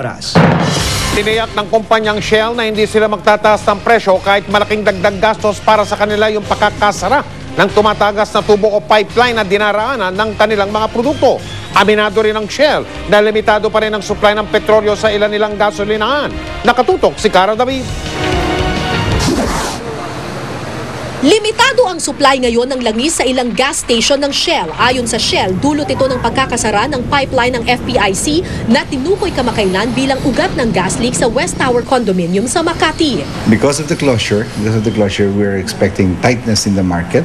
Oras. Tiniyak ng kumpanyang Shell na hindi sila magtataas ng presyo kahit malaking dagdag gastos para sa kanila yung pakakasara ng tumatagas na tubo o pipeline na dinaraanan ng kanilang mga produkto. Aminado rin ng Shell na limitado pa rin ang supply ng petrolyo sa ilan nilang gasolinahan. Nakatutok si Cara David. Limitado ang supply ngayon ng langis sa ilang gas station ng Shell. Ayon sa Shell, dulot ito ng pagkakasara ng pipeline ng FPIC na tinukoy kamakailan bilang ugat ng gas leak sa West Tower Condominium sa Makati. Because of the closure, we're expecting tightness in the market.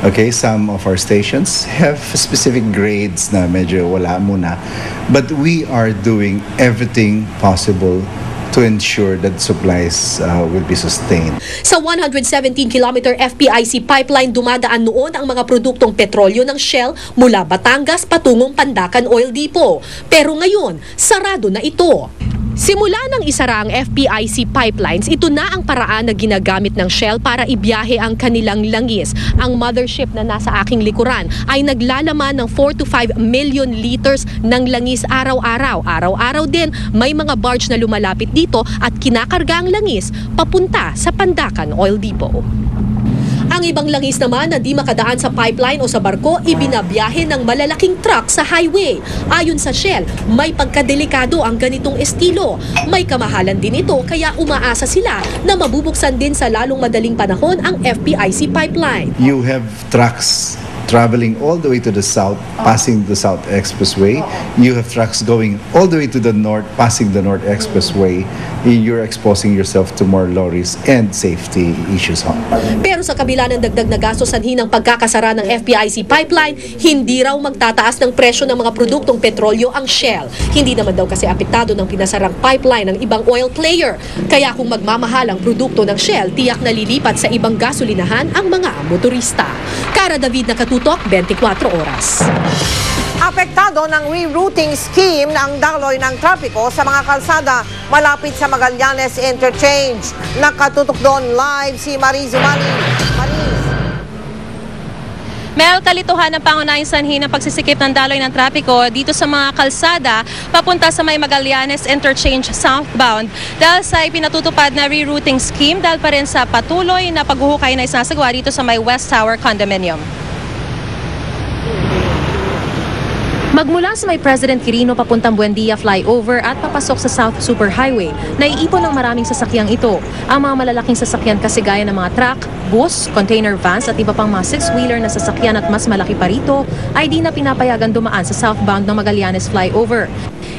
Okay, some of our stations have specific grades na medyo wala muna. But we are doing everything possible to ensure that supplies will be sustained. Sa 117-kilometer FPIC pipeline dumadaan noon ang mga produktong petrolyo ng Shell mula Batangas patungong Pandacan Oil Depot. Pero ngayon, sarado na ito. Simula nang isara ang FPIC pipelines, ito na ang paraan na ginagamit ng Shell para ibiyahe ang kanilang langis. Ang mothership na nasa aking likuran ay naglalaman ng 4 to 5 million liters ng langis araw-araw. Araw-araw din may mga barge na lumalapit dito at kinakarga ang langis papunta sa Pandacan Oil Depot. Ang ibang langis naman na di makadaan sa pipeline o sa barko, ibinabiyahe ng malalaking truck sa highway. Ayon sa Shell, may pagkadelikado ang ganitong estilo. May kamahalan din ito kaya umaasa sila na mabubuksan din sa lalong madaling panahon ang FPIC pipeline. You have trucks traveling all the way to the south, passing the South Expressway. You have trucks going all the way to the north, passing the North Expressway. You're exposing yourself to more lorries and safety issues. Pero sa kabila ng dagdag na gastos sanhi ng pagkakasara ng FPIC pipeline, hindi raw magtataas ng presyo ng mga produktong petrolyo ang Shell. Hindi naman daw kasi apektado ng pinasarang pipeline ng ibang oil player. Kaya kung magmamahal ang produkto ng Shell, tiyak na lilipat sa ibang gasolinahan ang mga motorista. Cara David, Nakatutok, 24 Oras. Apektado ng rerouting scheme ng daloy ng trapiko sa mga kalsada malapit sa Magallanes Interchange. Nakatutok doon live si Mariz Umali. Mariz. Mel, kalituhan ng pangunahing sanhi ng pagsisikip ng daloy ng trapiko dito sa mga kalsada papunta sa may Magallanes Interchange southbound dahil sa ipinatutupad na rerouting scheme dahil pa rin sa patuloy na paghuhukay na isinasagawa dito sa may West Tower Condominium. Magmula sa may President Quirino papuntang Buendia flyover at papasok sa South Superhighway, naiipon ng maraming sasakyang ito. Ang mga malalaking sasakyan kasi gaya ng mga truck, bus, container vans at iba pang mga six-wheeler na sasakyan at mas malaki pa rito ay di na pinapayagan dumaan sa southbound ng Magallanes flyover.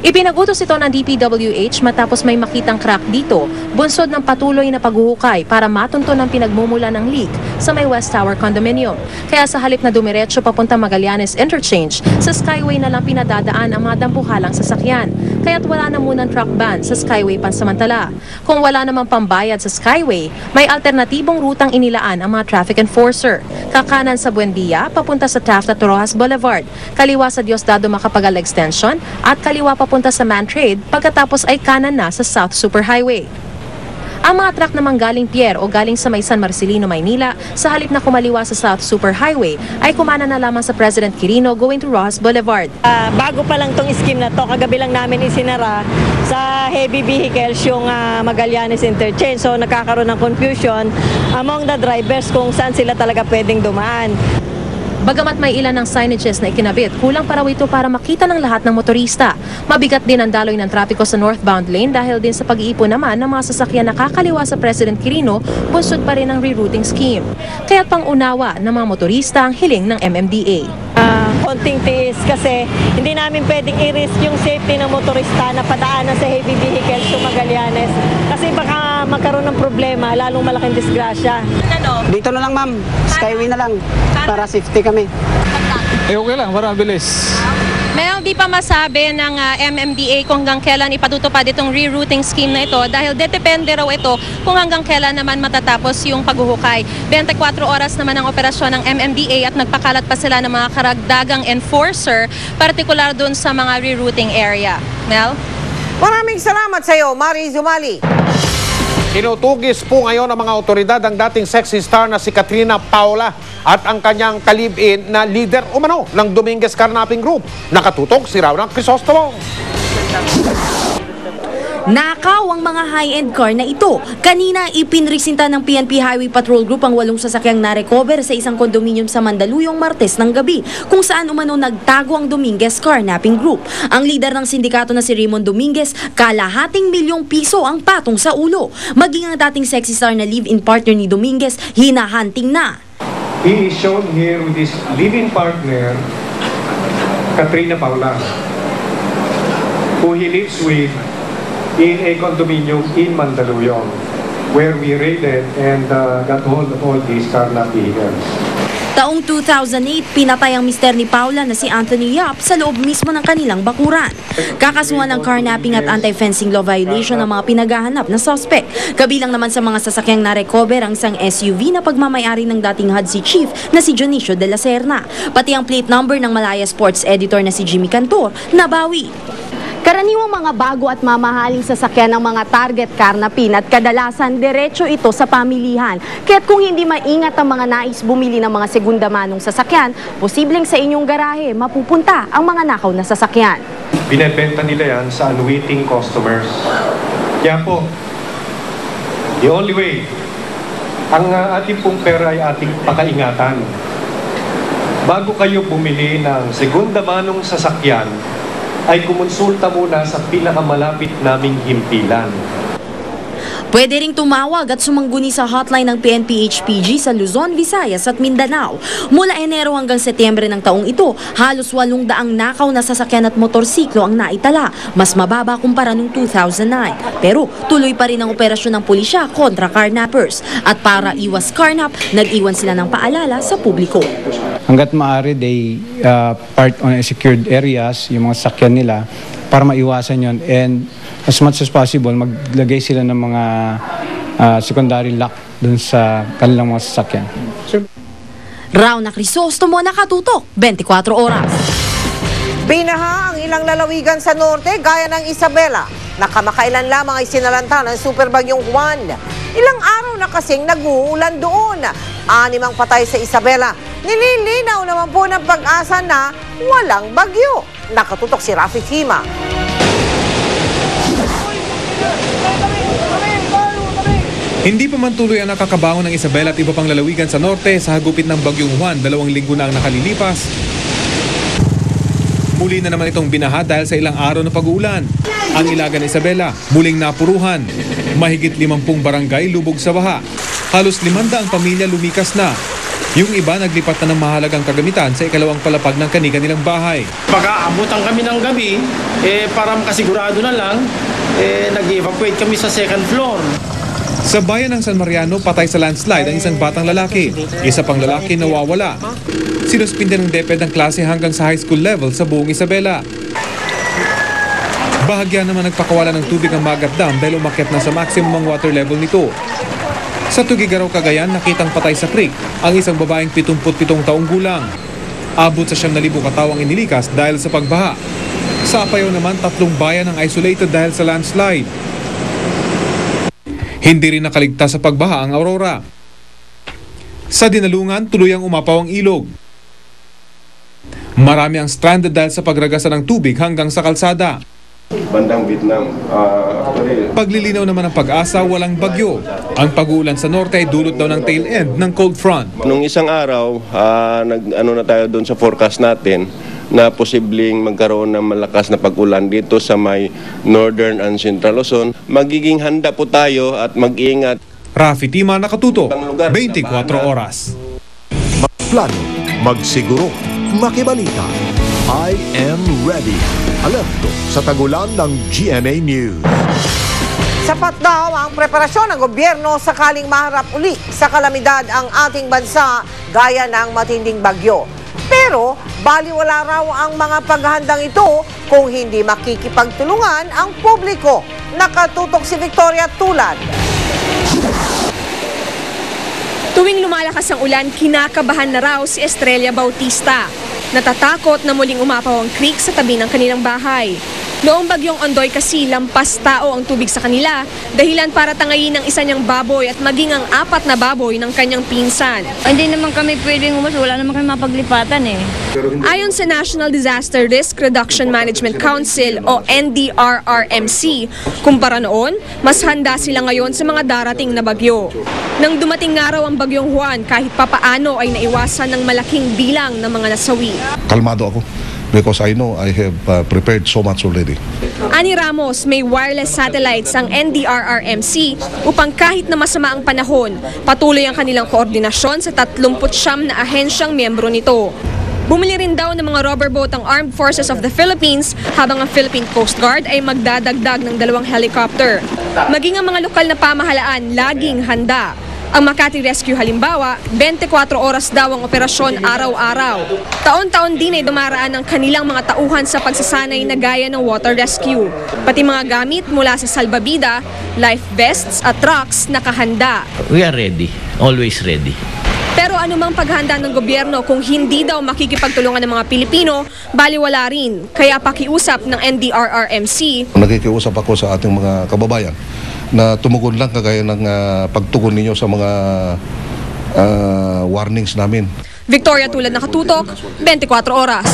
Ipinag-utos ito ng DPWH matapos may makitang crack dito, bunsod ng patuloy na paghuhukay para matunton ang pinagmumula ng leak sa may West Tower Condominium. Kaya sa halip na dumiretso papunta Magallanes Interchange, sa Skyway na lang pinadadaan ang mga dampuhalang sasakyan. Kaya't wala na munang truck ban sa Skyway pansamantala. Kung wala namang pambayad sa Skyway, may alternatibong rutang inilaan ang mga traffic enforcer. Kakanan sa Buendia, papunta sa Taft at Rojas Boulevard, kaliwa sa Diosdado Macapagal Extension at kaliwa papunta sa Mantrade pagkatapos ay kanan na sa South Superhighway. Ang mga truck namang galing Pier o galing sa may San Marcelino, Maynila, sa halip na kumaliwa sa South Superhighway, ay kumana na lamang sa President Quirino going to Rojas Boulevard. Bago pa lang tong scheme na to, kagabi lang namin isinara sa heavy vehicles yung Magallanes Interchange. So nagkakaroon ng confusion among the drivers kung saan sila talaga pwedeng dumaan. Bagamat may ilan ng signages na ikinabit, kulang pa raw ito para makita ng lahat ng motorista. Mabigat din ang daloy ng trapiko sa northbound lane dahil din sa pag-iipon naman ng mga sasakyan na kakaliwa sa President Quirino, bunsod pa rin ang rerouting scheme. Kaya't pang-unawa ng mga motorista ang hiling ng MMDA. Konting tiis kasi hindi namin pwedeng i-risk yung safety ng motorista na padaanan sa heavy vehicles sa Magallanes kasi baka magkaroon ng problema, lalong malaking disgrasya. Dito na lang ma'am, Skyway na lang para safety kami. Okay lang, para bilis. Mel, di pa masabi ng MMDA kung hanggang kailan ipatutupad itong rerouting scheme na ito dahil depende raw ito kung hanggang kailan naman matatapos yung paghuhukay. 24 oras naman ang operasyon ng MMDA at nagpakalat pa sila ng mga karagdagang enforcer, partikular dun sa mga rerouting area. Mel? Maraming salamat sa iyo, Mariz Umali. Tinutugis po ngayon ng mga otoridad ang dating sexy star na si Katrina Paula at ang kanyang kalib-in na leader umano ng Dominguez Carnaping Group. Nakatutok si Rauna Crisostomo. Nakaw ang mga high-end car na ito. Kanina, ipinresinta ng PNP Highway Patrol Group ang 8 sasakyang na-recover sa isang kondominium sa Mandaluyong Martes ng gabi, kung saan umano nagtago ang Dominguez Carnapping Group. Ang lider ng sindikato na si Raymond Dominguez, kalahating milyong piso ang patong sa ulo. Maging ang dating sexy star na live-in partner ni Dominguez, hinahunting na. He is shown here with his live-in partner, Katrina Paula, who he lives with in a condominium in Mandaluyong, where we raided and got hold of all these carnap vehicles. Taong 2008, pinatay ang mister ni Paula na si Anthony Yap sa loob mismo ng kanilang bakuran. Kakasuhan ng carnapping at anti-fencing law violation ang mga pinaghahanap na suspect. Kabilang naman sa mga sasakyang na-recover ang isang SUV na pagmamayari ng dating HUD chief na si Jonicio de la Serna. Pati ang plate number ng Malaya Sports editor na si Jimmy Cantor, nabawi. Karaniwang mga bago at mamahaling sasakyan ng mga target carnapin at kadalasan diretso ito sa pamilihan. Kaya't kung hindi maingat ang mga nais bumili ng mga segunda manong sasakyan, posibleng sa inyong garahe mapupunta ang mga nakaw na sasakyan. Binebenta nila yan sa unwitting customers. Kaya po, the only way, ang ating pong pera ay ating pakaingatan. Bago kayo bumili ng segunda manong sasakyan, ay kumonsulta muna sa pinakamalapit naming himpilan. Pwede ring tumawag at sumangguni sa hotline ng PNP HPG sa Luzon, Visayas at Mindanao. Mula Enero hanggang Setyembre ng taong ito, halos 800 nakaw na sasakyan at motorsiklo ang naitala, mas mababa kumpara noong 2009. Pero tuloy pa rin ang operasyon ng pulisya kontra carnappers. At para iwas carnap, nag-iwan sila ng paalala sa publiko. Hanggat maaari, they park on secured areas, yung mga sasakyan nila, para maiwasan yon. And as much as possible, maglagay sila ng mga secondary lock dun sa kanilang mga sasakyan. Rauna Crisostomo, Nakatutok, 24 Oras. Binaha ang ilang lalawigan sa norte gaya ng Isabela na kamakailan lamang ay sinalanta ng super bagyong Juan. Ilang araw na kasing nag-uulan doon. 6 ang patay sa Isabela. Nililinaw naman po ng Pag-asa na walang bagyo. Nakatutok si Rafi Hima. Hindi pa man tuloy ang nakakabangon ng Isabela at iba pang lalawigan sa norte sa hagupit ng bagyong Juan. 2 linggo na ang nakalilipas. Muli na naman itong binaha dahil sa ilang araw na pag-uulan. Ang Ilagan Isabela, muling napuruhan. Mahigit 50 barangay lubog sa baha. Halos 500 pamilya lumikas na. Yung iba naglipat na ng mahalagang kagamitan sa ikalawang palapag ng kanilang bahay. Pag-aabutan kami ng gabi, para makasigurado na lang, nag-evacuate kami sa second floor. Sa bayan ng San Mariano, patay sa landslide ang isang batang lalaki. Isa pang lalaki nawawala. Sinuspinde ng DepEd ang klase hanggang sa high school level sa buong Isabela. Bahagya naman nagpakawala ng tubig ang Magat Dam dahil umakyat na sa maximum ang water level nito. Sa Tugigaraw, Cagayan, nakitang patay sa creek ang isang babaeng 77 taong gulang. Abot sa 9,000 katawang inilikas dahil sa pagbaha. Sa Apayao naman, 3 bayan ang isolated dahil sa landslide. Hindi rin nakaligtas sa pagbaha ang Aurora. Sa Dinalungan, tuluyang umapaw ang ilog. Marami ang stranded dahil sa pagragasa ng tubig hanggang sa kalsada. Bandang Vietnam. Paglilinaw naman ng Pag-asa, walang bagyo. Ang pag-uulan sa norte ay dulot daw ng tail end ng cold front. Nung isang araw, na tayo doon sa forecast natin na posibleng magkaroon ng malakas na pag-ulan dito sa may Northern and Central Luzon. Magiging handa po tayo at mag-iingat. Rafi Tima, Nakatutok, 24 Oras. Magplano, magsiguro, makibalita. I am ready. Alerto sa tagulan ng GMA News. Sapat daw ang preparasyon ng gobyerno sakaling maharap uli sa kalamidad ang ating bansa gaya ng matinding bagyo. Pero baliwala raw ang mga paghahandang ito kung hindi makikipagtulungan ang publiko. Nakatutok si Victoria Tulad. Tuwing lumalakas ang ulan, kinakabahan na raw si Estrella Bautista. Natatakot na muling umapaw ang creek sa tabi ng kanilang bahay. Noong bagyong Ondoy kasi lampas tao ang tubig sa kanila, dahilan para tangayin ng isa niyang baboy at maging ang 4 na baboy ng kanyang pinsan. Hindi naman kami pwedeng umas, wala naman kami mapaglipatan eh. Ayon sa National Disaster Risk Reduction Management Council o NDRRMC, kumpara noon, mas handa sila ngayon sa mga darating na bagyo. Nang dumating nga raw ang bagyong Juan, kahit papaano ay naiwasan ng malaking bilang ng mga nasawi. Kalmado ako because I know I have prepared so much already. Ani Ramos, may wireless satellites ang NDRRMC upang kahit na masama ang panahon, patuloy ang kanilang koordinasyon sa 39 na ahensyang miyembro nito. Bumili rin daw ng mga rubber boat ang Armed Forces of the Philippines habang ang Philippine Coast Guard ay magdadagdag ng 2 helicopter. Maging ang mga lokal na pamahalaan laging handa. Ang Makati Rescue halimbawa, 24 oras daw ang operasyon araw-araw. Taon-taon din ay dumaraan ang kanilang mga tauhan sa pagsasanay na gaya ng water rescue. Pati mga gamit mula sa salbabida, life vests at trucks nakahanda. We are ready, always ready. Pero anumang paghanda ng gobyerno kung hindi daw makikipagtulungan ng mga Pilipino, baliwala rin. Kaya pakiusap ng NDRRMC. Nakikiusap ako sa ating mga kababayan na tumugon lang kagaya ng pagtugon ninyo sa mga warnings namin. Victoria Tulad, nakatutok, 24 oras.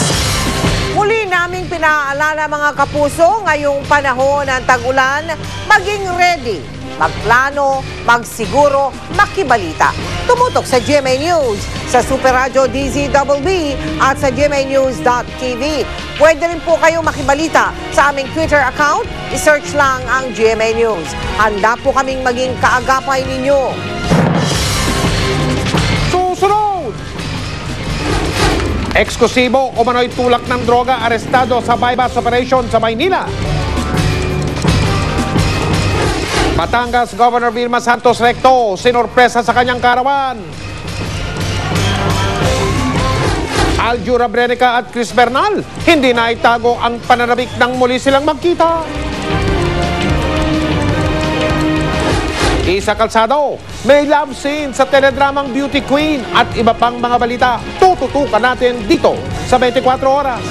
Muli naming pinaalala mga kapuso, ngayong panahon ng tag-ulan, maging ready. Magplano, magsiguro, makibalita. Tumutok sa GMA News, sa Super Radio DZBB at sa gmanews.tv. Pwede rin po kayong makibalita sa aming Twitter account. I-search lang ang GMA News. Handa po kaming maging kaagapay ninyo. Susunod! Eksklusibo o manoy tulak ng droga arestado sa bypass operation sa Maynila. Batangas Governor Vilma Santos Recto, sinorpresa sa kanyang karawan. Aljura Brenica at Chris Bernal, hindi na itago ang pananabik nang muli silang magkita. Isa Calzado, may love scene sa teledramang Beauty Queen at iba pang mga balita. Tututukan natin dito sa 24 oras.